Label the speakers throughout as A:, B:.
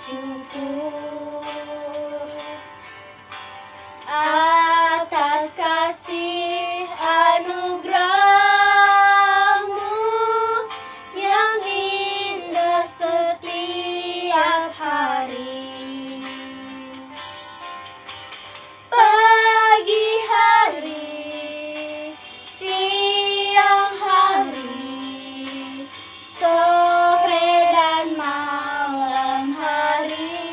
A: syukur atas kasih anugerah-Mu yang indah setiap hari. Pagi hari, siang hari, sore dan malam hari,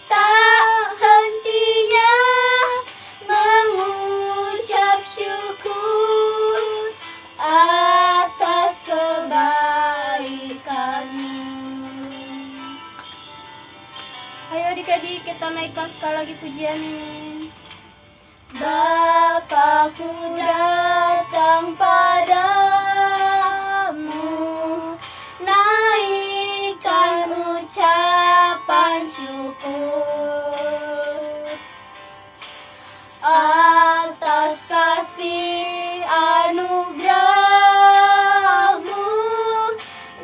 A: tak hentinya mengucap syukur atas kebaikan-Mu. Ayo adik-adik, kita naikkan sekali lagi pujian ini. Bapa, ku datang padamu, naikkan ucapan syukur atas kasih anugerah-Mu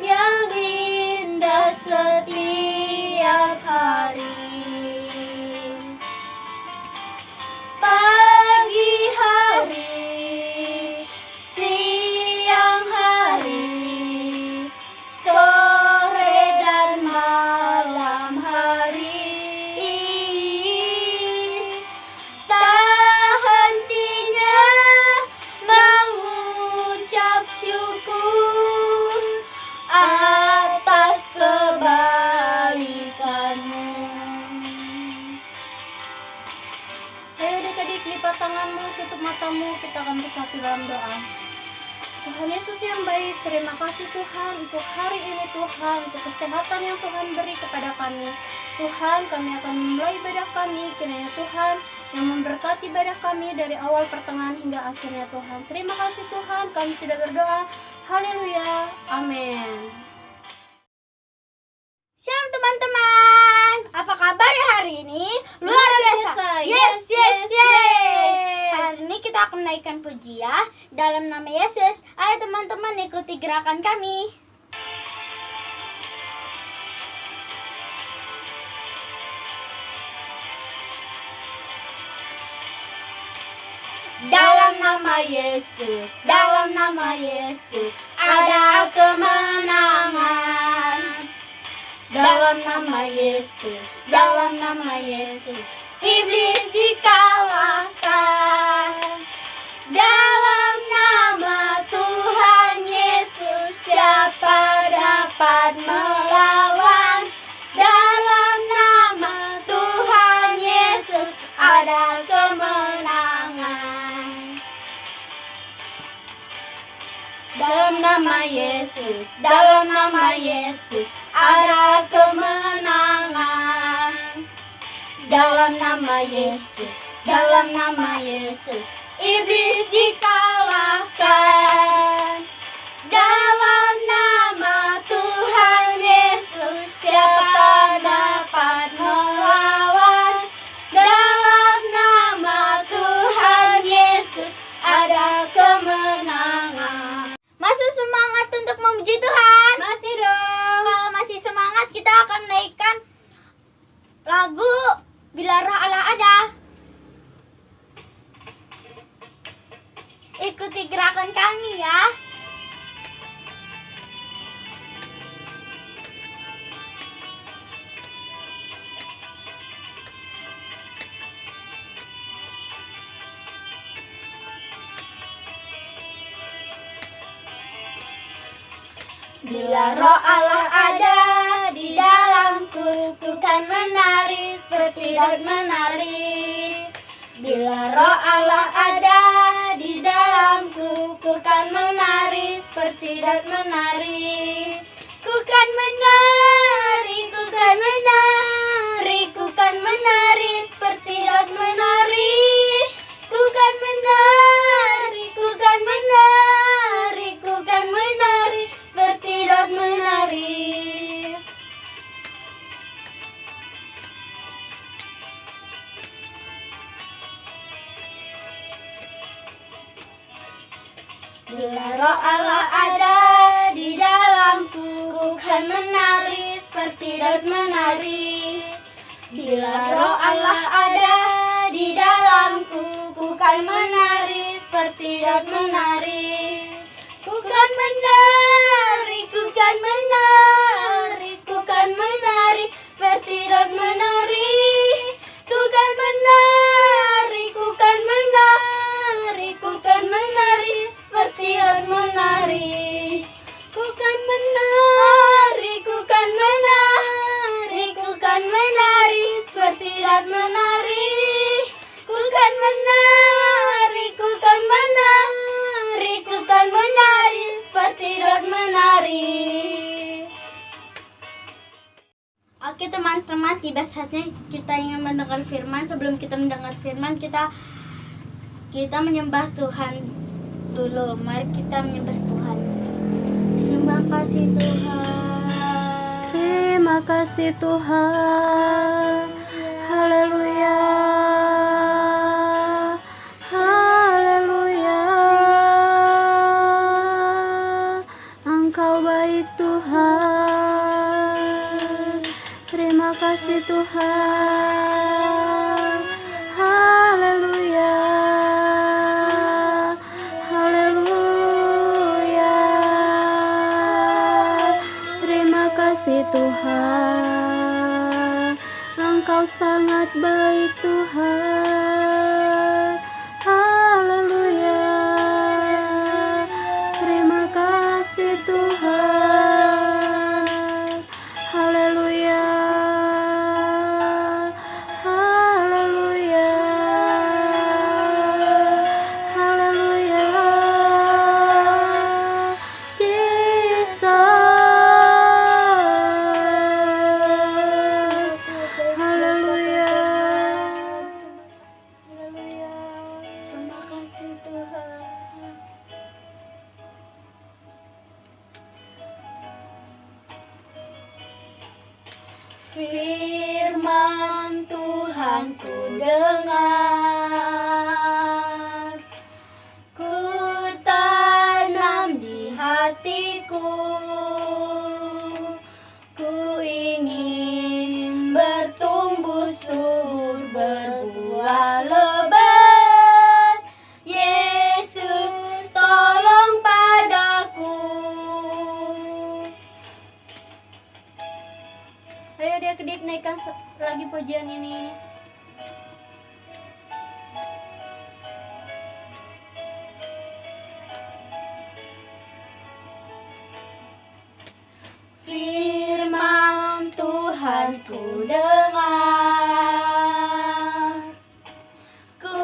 A: yang indah setiap hari. Pagi hari, siang hari, sore dan malam hari, tak hentinya mengucap syukur atas kebaikan-Mu. Ayo adik-adik, lipat tanganmu, tutup matamu, kita akan bersatu dalam doa. Tuhan Yesus yang baik, terima kasih Tuhan untuk hari ini Tuhan, untuk kesehatan yang Tuhan beri kepada kami. Tuhan, kami akan memulai ibadah kami, kiranya Tuhan yang memberkati ibadah kami dari awal pertengahan hingga akhirnya Tuhan. Terima kasih Tuhan, kami sudah berdoa. Haleluya, amin. Shalom teman-teman, apa kabar ya hari ini? Luar biasa. Yes. Hari ini kita akan menaikkan pujian dalam nama Yesus. Ayo teman-teman, ikuti gerakan kami. Dalam nama Yesus, dalam nama Yesus, ada kemenangan. Dalam nama Yesus, dalam nama Yesus, iblis dikalahkan. Dalam nama Tuhan Yesus, siapa dapat melawan? Dalam nama Tuhan Yesus, ada kemenangan. Dalam nama Yesus, dalam nama Yesus, ada kemenangan. Dalam nama Yesus, dalam nama Yesus, iblis dikalahkan. Dalam nama Tuhan Yesus, siapa dapat melawan? Dalam nama Tuhan Yesus, ada kemenangan. Masih semangat untuk memuji Tuhan? Masih dong. Kalau masih semangat, kita akan menaikkan lagu Bila Roh Allah Ada. Ikuti gerakan kami ya. Bila Roh Allah ada di dalamku, ku kan menari seperti Daud menari. Bila Roh Allah ada di dalamku, ku kan menari seperti Daud menari. Ku kan menari, ku kan menari, ku kan menari seperti Daud menari. Ku kan menari, ku kan menari, ku kan menari seperti Daud menari. Bila Roh Allah ada di dalamku, ku kan menari seperti Daud menari. Bila roh Allah ada di dalamku, ku kan menari seperti Daud menari. Ku kan menari, ku kan menari, ku kan menari seperti Daud menari. Ku kan menari, ku kan menari, ku kan menari seperti Daud menari. Ku kan menari, ku kan menari, ku kan menari seperti Daud menari. Ku kan menari, ku kan menari, ku kan menari seperti Daud menari. Oke teman-teman, tiba saatnya kita ingin mendengar firman. Sebelum kita mendengar firman, kita menyembah Tuhan dulu. Mari kita menyembah Tuhan. Terima kasih Tuhan. Terima kasih Tuhan. Haleluya. Haleluya. Engkau baik Tuhan. Terima kasih Tuhan. Haleluya. Haleluya. Terima kasih Tuhan. Engkau sangat baik Tuhan. Haleluya. Terima kasih Tuhan. Haleluya. Haleluya. Haleluya. Jesus. Haleluya. Haleluya. Terima kasih Tuhan. Firman Tuhan ku dengar, ku tanam di hatiku, ku ingin bertumbuh subur, berbuah lebat. Yesus tolong padaku. Ayo adik-adik naikkan lagi pujian ini. Firman Tuhan ku dengar, ku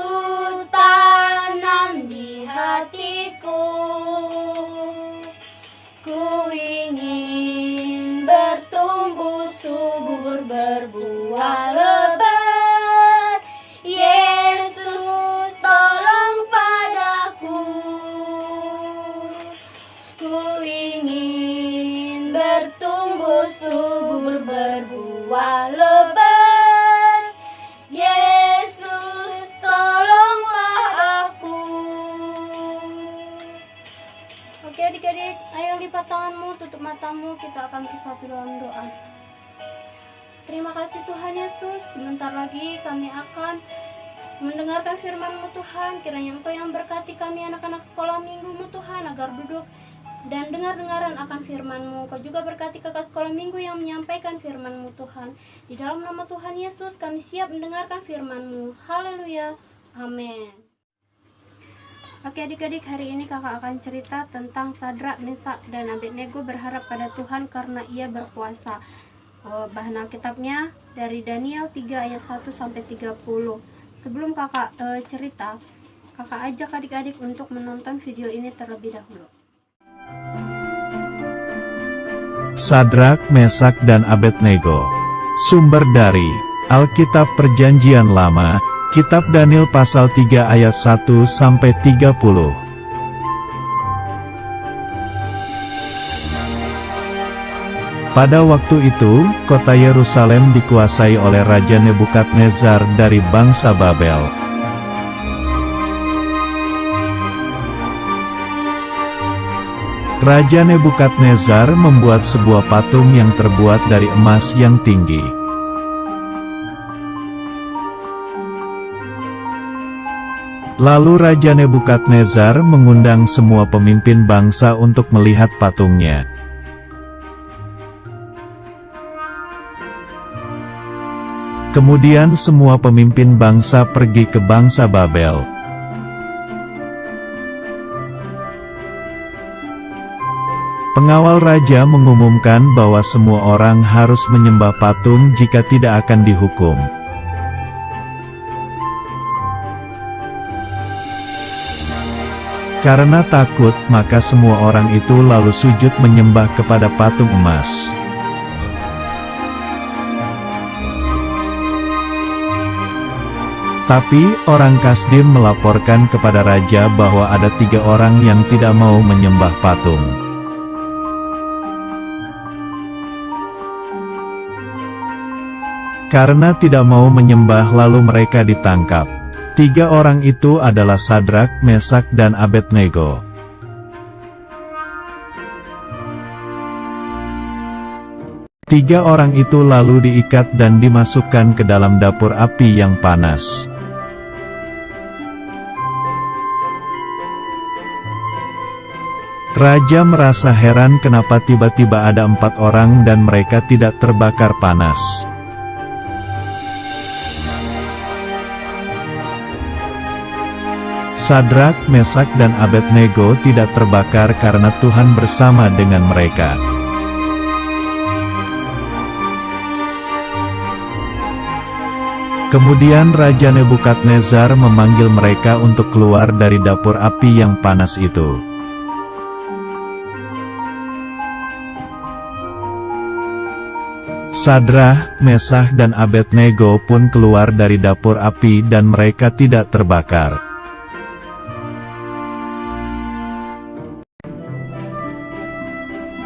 A: tanam di hatiku, ku ingin bertumbuh subur, berbuah lebat. Yesus tolong padaku, ku ingin bertumbuh subur, berbuah lebat. Yesus tolonglah aku. Oke adik-adik, ayo lipat tanganmu, tutup matamu, kita akan bersatu dalam doa. Terima kasih Tuhan Yesus, sebentar lagi kami akan mendengarkan firman-Mu Tuhan. Kiranya Engkau yang berkati kami anak-anak sekolah minggu-Mu Tuhan, agar duduk dan dengar-dengaran akan firman-Mu. Kau juga berkati kakak sekolah minggu yang menyampaikan firman-Mu Tuhan. Di dalam nama Tuhan Yesus kami siap mendengarkan firman-Mu. Haleluya, amin. Oke adik-adik, hari ini kakak akan cerita tentang Sadrak, Mesak, dan Abednego berharap pada Tuhan karena ia berpuasa. Bahan Alkitabnya dari Daniel 3 ayat 1-30. Sebelum kakak cerita, kakak ajak adik-adik untuk menonton video ini terlebih dahulu.
B: Sadrak, Mesak, dan Abednego. Sumber dari Alkitab Perjanjian Lama, Kitab Daniel pasal 3 ayat 1-30. Pada waktu itu, kota Yerusalem dikuasai oleh Raja Nebukadnezar dari bangsa Babel. Raja Nebukadnezar membuat sebuah patung yang terbuat dari emas yang tinggi. Lalu Raja Nebukadnezar mengundang semua pemimpin bangsa untuk melihat patungnya. Kemudian semua pemimpin bangsa pergi ke bangsa Babel. Pengawal raja mengumumkan bahwa semua orang harus menyembah patung, jika tidak akan dihukum. Karena takut, maka semua orang itu lalu sujud menyembah kepada patung emas. Tapi, orang Kasdim melaporkan kepada raja bahwa ada 3 orang yang tidak mau menyembah patung. Karena tidak mau menyembah, lalu mereka ditangkap. 3 orang itu adalah Sadrak, Mesak, dan Abednego. Tiga orang itu lalu diikat dan dimasukkan ke dalam dapur api yang panas. Raja merasa heran kenapa tiba-tiba ada 4 orang dan mereka tidak terbakar panas. Sadrak, Mesak, dan Abednego tidak terbakar karena Tuhan bersama dengan mereka. Kemudian Raja Nebukadnezar memanggil mereka untuk keluar dari dapur api yang panas itu. Sadrak, Mesak, dan Abednego pun keluar dari dapur api dan mereka tidak terbakar.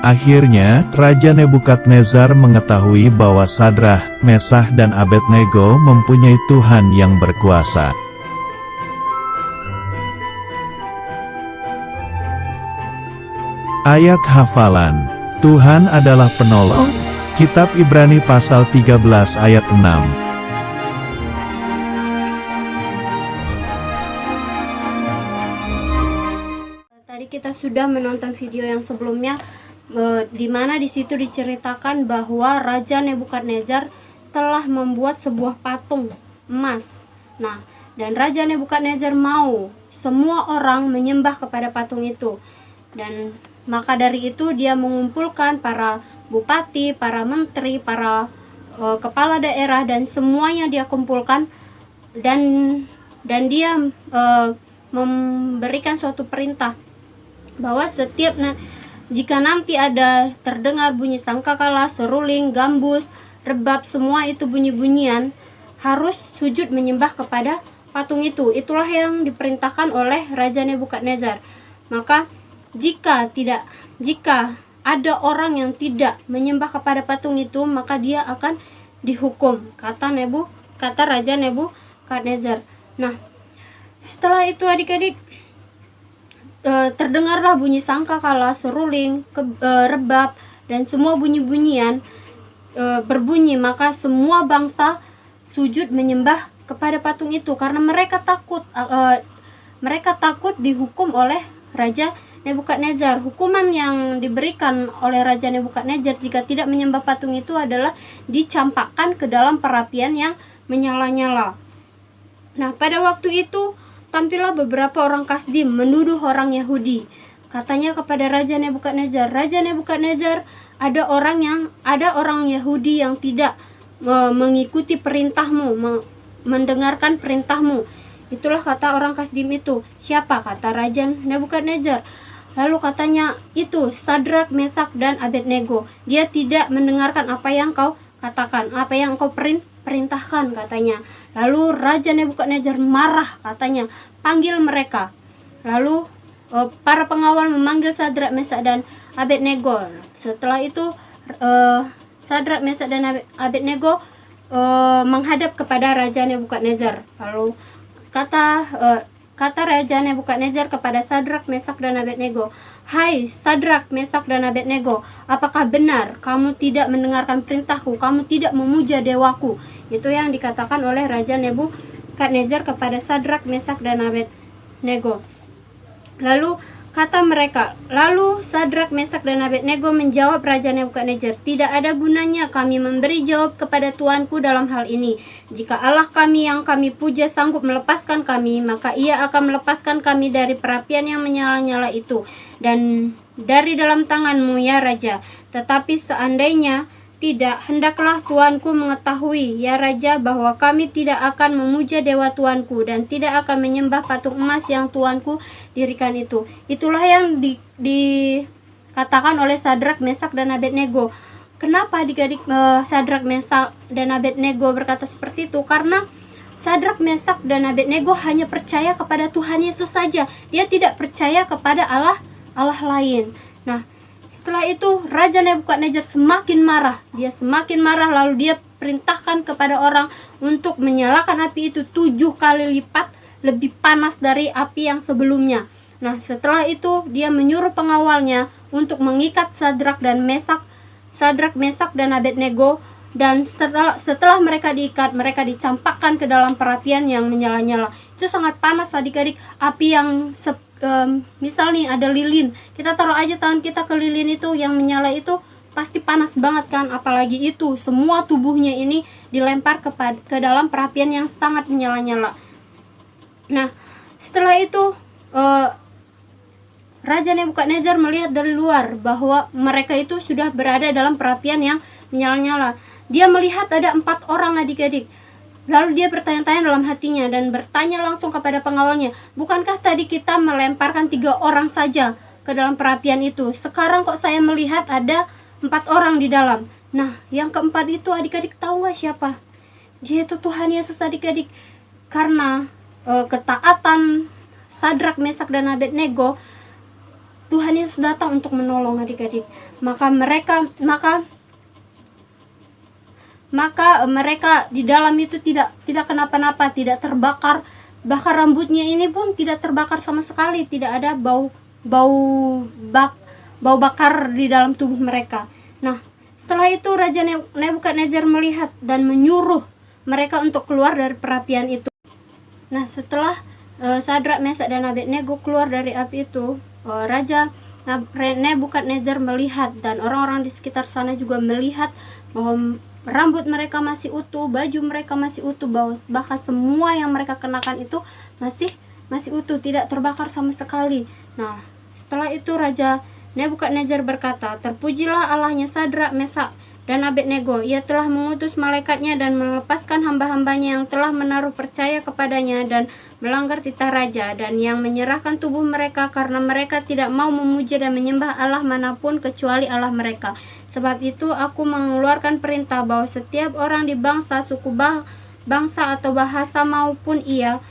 B: Akhirnya, Raja Nebukadnezar mengetahui bahwa Sadrak, Mesak, dan Abednego mempunyai Tuhan yang berkuasa. Ayat hafalan. Tuhan adalah penolong. Kitab Ibrani pasal 13 ayat 6.
A: Tadi kita sudah menonton video yang sebelumnya, di mana di situ diceritakan bahwa Raja Nebukadnezar telah membuat sebuah patung emas. Nah, dan Raja Nebukadnezar mau semua orang menyembah kepada patung itu. Dan maka dari itu dia mengumpulkan para bupati, para menteri, para kepala daerah, dan semuanya dia kumpulkan, dan dia memberikan suatu perintah bahwa jika nanti ada terdengar bunyi sangkakala, seruling, gambus, rebab, semua itu bunyi-bunyian, harus sujud menyembah kepada patung itu. Itulah yang diperintahkan oleh Raja Nebukadnezar. Maka jika ada orang yang tidak menyembah kepada patung itu, maka dia akan dihukum, kata Raja Nebukadnezar. Nah, setelah itu adik-adik, terdengarlah bunyi sangkakala, seruling, rebab, dan semua bunyi-bunyian berbunyi. Maka semua bangsa sujud menyembah kepada patung itu karena mereka takut dihukum oleh Raja Nebukadnezar. Hukuman yang diberikan oleh Raja Nebukadnezar jika tidak menyembah patung itu adalah dicampakkan ke dalam perapian yang menyala-nyala. Nah, pada waktu itu tampillah beberapa orang Kasdim menuduh orang Yahudi. Katanya kepada Raja Nebukadnezar, "Raja Nebukadnezar, ada orang Yahudi yang tidak mengikuti perintahmu, mendengarkan perintahmu." Itulah kata orang Kasdim itu. "Siapa?" kata Raja Nebukadnezar. Lalu katanya, "Itu Sadrak, Mesak, dan Abednego. Dia tidak mendengarkan apa yang kau katakan, apa yang kau perintahkan," katanya. Lalu Raja Nebukadnezar marah, katanya, "Panggil mereka." Lalu para pengawal memanggil Sadrak, Mesak, dan Abednego. Setelah itu Sadrak, Mesak, dan Abednego kata kata Raja Nebukadnezar kepada Sadrak, Mesak, dan Abednego, "Hai Sadrak, Mesak, dan Abednego, apakah benar kamu tidak mendengarkan perintahku, kamu tidak memuja dewaku?" Itu yang dikatakan oleh Raja Nebukadnezar kepada Sadrak, Mesak, dan Abednego. Lalu Sadrak, Mesak, dan Abednego menjawab Raja Nebukadnezar, "Tidak ada gunanya kami memberi jawab kepada tuanku dalam hal ini. Jika Allah kami yang kami puja sanggup melepaskan kami, maka ia akan melepaskan kami dari perapian yang menyala-nyala itu dan dari dalam tanganmu, ya Raja. Tetapi seandainya tidak, hendaklah tuanku mengetahui, ya Raja, bahwa kami tidak akan memuja dewa tuanku dan tidak akan menyembah patung emas yang tuanku dirikan itu." Itulah yang dikatakan oleh Sadrak, Mesak, dan Abednego. Kenapa adik-adik Sadrak, Mesak, dan Abednego berkata seperti itu? Karena Sadrak, Mesak, dan Abednego hanya percaya kepada Tuhan Yesus saja. Dia tidak percaya kepada Allah lain. Nah, setelah itu Raja Nebukadnezar semakin marah. Dia semakin marah, lalu dia perintahkan kepada orang untuk menyalakan api itu 7 kali lipat lebih panas dari api yang sebelumnya. Nah, setelah itu dia menyuruh pengawalnya untuk mengikat Sadrak, Mesak, dan Abednego, dan setelah mereka diikat, mereka dicampakkan ke dalam perapian yang menyala-nyala. Itu sangat panas adik-adik. Api yang misal nih ada lilin, kita taruh aja tangan kita ke lilin itu yang menyala, itu pasti panas banget kan. Apalagi itu semua tubuhnya ini dilempar ke dalam perapian yang sangat menyala-nyala. Nah, setelah itu Raja Nebukadnezar melihat dari luar bahwa mereka itu sudah berada dalam perapian yang menyala-nyala. Dia melihat ada 4 orang adik-adik. Lalu dia bertanya-tanya dalam hatinya dan bertanya langsung kepada pengawalnya, "Bukankah tadi kita melemparkan 3 orang saja ke dalam perapian itu? Sekarang kok saya melihat ada 4 orang di dalam?" Nah, yang keempat itu adik-adik tahu nggak siapa? Dia itu Tuhan Yesus adik-adik. Karena ketaatan Sadrak, Mesak, dan Abednego, Tuhan Yesus datang untuk menolong adik-adik. Maka mereka di dalam itu tidak kenapa-napa, tidak terbakar. Bahkan rambutnya ini pun tidak terbakar sama sekali, tidak ada bau bakar di dalam tubuh mereka. Nah, setelah itu Raja Nebukadnezar melihat dan menyuruh mereka untuk keluar dari perapian itu. Nah, setelah Sadrak, Mesak, dan Abednego keluar dari api itu, Raja Nebukadnezar melihat, dan orang-orang di sekitar sana juga melihat bahwa rambut mereka masih utuh, baju mereka masih utuh, bahkan semua yang mereka kenakan itu masih utuh, tidak terbakar sama sekali. Nah, setelah itu Raja Nebukadnezar berkata, "Terpujilah Allahnya Sadrak, Mesak, dan Abednego. Ia telah mengutus malaikatnya dan melepaskan hamba-hambanya yang telah menaruh percaya kepadanya dan melanggar titah raja, dan yang menyerahkan tubuh mereka karena mereka tidak mau memuja dan menyembah Allah manapun kecuali Allah mereka. Sebab itu aku mengeluarkan perintah bahwa setiap orang di bangsa, suku, bangsa atau bahasa maupun ia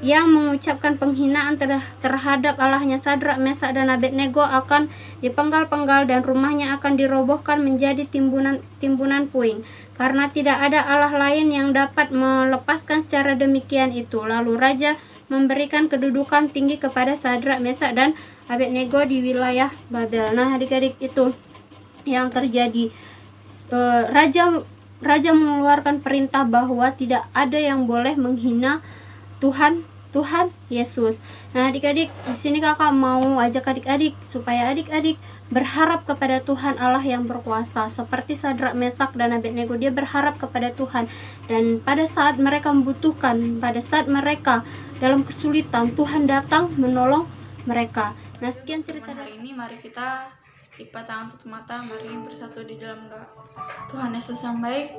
A: yang mengucapkan penghinaan terhadap Allahnya Sadrak, Mesak, dan Abednego akan dipenggal-penggal dan rumahnya akan dirobohkan menjadi timbunan puing, karena tidak ada Allah lain yang dapat melepaskan secara demikian itu." Lalu raja memberikan kedudukan tinggi kepada Sadrak, Mesak, dan Abednego di wilayah Babel. Nah, adik-adik, itu yang terjadi. Raja mengeluarkan perintah bahwa tidak ada yang boleh menghina Tuhan Yesus. Nah, adik-adik, di sini kakak mau ajak adik-adik supaya adik-adik berharap kepada Tuhan Allah yang berkuasa. Seperti Sadrak, Mesak, dan Abednego, dia berharap kepada Tuhan. Dan pada saat mereka membutuhkan, pada saat mereka dalam kesulitan, Tuhan datang menolong mereka. Nah, sekian cerita
C: hari ini. Mari kita lipat tangan, tutup mata, mari bersatu di dalam doa. Tuhan Yesus yang baik,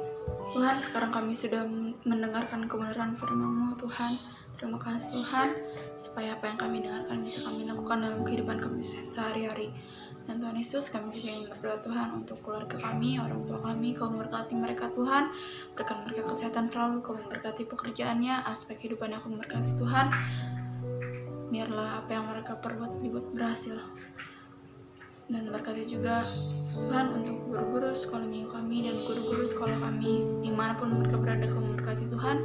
C: Tuhan, sekarang kami sudah mendengarkan kebenaran firman-Mu, Tuhan. Terima kasih Tuhan, supaya apa yang kami dengarkan bisa kami lakukan dalam kehidupan kami sehari-hari. Dan Tuhan Yesus, kami juga ingin berdoa Tuhan untuk keluarga kami, orang tua kami. Kau memberkati mereka Tuhan, berikan mereka kesehatan selalu. Kau memberkati pekerjaannya, aspek kehidupannya Kau memberkati Tuhan. Biarlah apa yang mereka perbuat dibuat berhasil. Dan berkati juga Tuhan untuk guru-guru sekolah minggu kami dan guru-guru sekolah kami, dimanapun mereka berada. Kau memberkati Tuhan,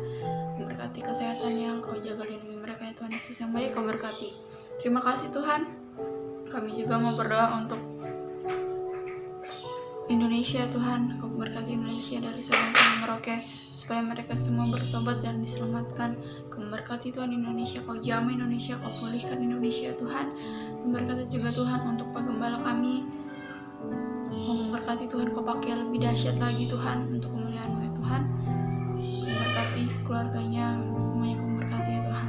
C: memberkati berkati kesehatannya, Kau jaga lindungi mereka ya Tuhan Yesus yang baik, Kau berkati. Terima kasih Tuhan. Kami juga mau berdoa untuk Indonesia Tuhan, Kau berkati Indonesia dari Sabang sampai Merauke, supaya mereka semua bertobat dan diselamatkan. Kau berkati Tuhan Indonesia, Kau jamah Indonesia, Kau pulihkan Indonesia Tuhan. Kau berkati juga Tuhan untuk Pak Gembala kami. Kau berkati Tuhan, Kau pakai lebih dahsyat lagi Tuhan untuk kemuliaan-Mu ya Tuhan. Kau berkati keluarganya, semuanya Kau berkati ya Tuhan.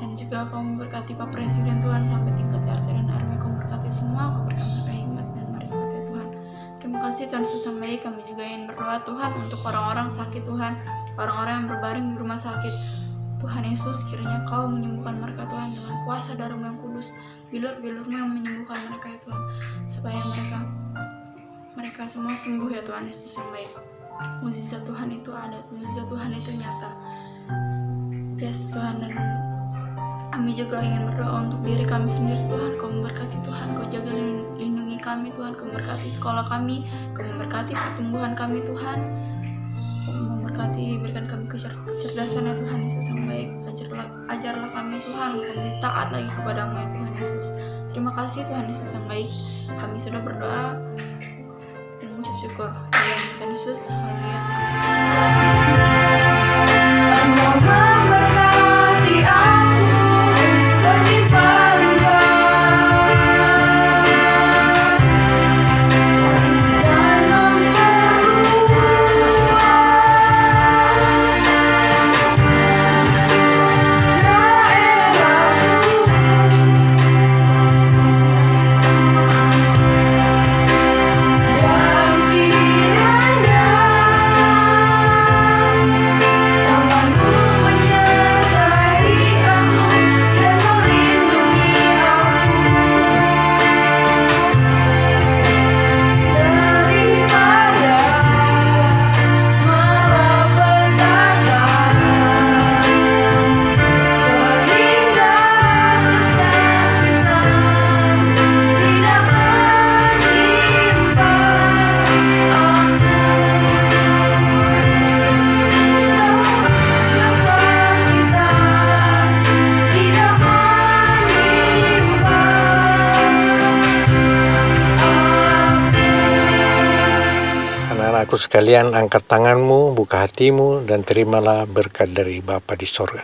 C: Dan juga Kau berkati Pak Presiden Tuhan sampai tingkat RT dan RW, Kau berkati semua, Kau berikan mereka hikmat dan marifat ya Tuhan. Terima kasih Tuhan Yesus yang baik. Kami juga ingin berdoa Tuhan untuk orang-orang sakit Tuhan, orang-orang yang berbaring di rumah sakit. Tuhan Yesus, kiranya Kau menyembuhkan mereka Tuhan dengan kuasa darah-Mu yang kudus, bilur-bilur-Mu yang menyembuhkan mereka ya Tuhan, supaya mereka semua sembuh ya Tuhan Yesus yang baik. Mukjizat Tuhan itu ada, mukjizat Tuhan itu nyata. Yes Tuhan, dan kami juga ingin berdoa untuk diri kami sendiri Tuhan. Kau memberkati Tuhan, Kau jaga lindungi kami Tuhan, Kau memberkati sekolah kami, Kau memberkati pertumbuhan kami Tuhan. Kau memberkati, berikan kami kecerdasan ya Tuhan Yesus yang baik. Ajarlah kami Tuhan untuk lebih taat lagi kepadamu ya Tuhan Yesus. Terima kasih Tuhan Yesus yang baik. Kami sudah berdoa dan mengucap syukur. Dalam Tuhan Yesus, haleluya. Memberkati aku berlimpah-limpah dan
D: Anak-anakku sekalian, angkat tanganmu, buka hatimu, dan terimalah berkat dari Bapa di sorga.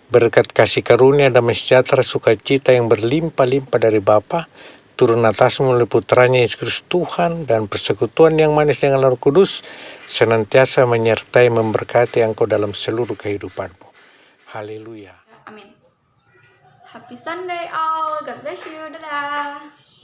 D: Berkat kasih karunia, damai sejahtera, sukacita yang berlimpah-limpah dari Bapa turun atasmu oleh putranya Yesus Kristus Tuhan, dan persekutuan yang manis dengan Roh Kudus senantiasa menyertai memberkati engkau dalam seluruh kehidupanmu. Haleluya.
C: Amin. Happy Sunday all. God bless you. Dadah.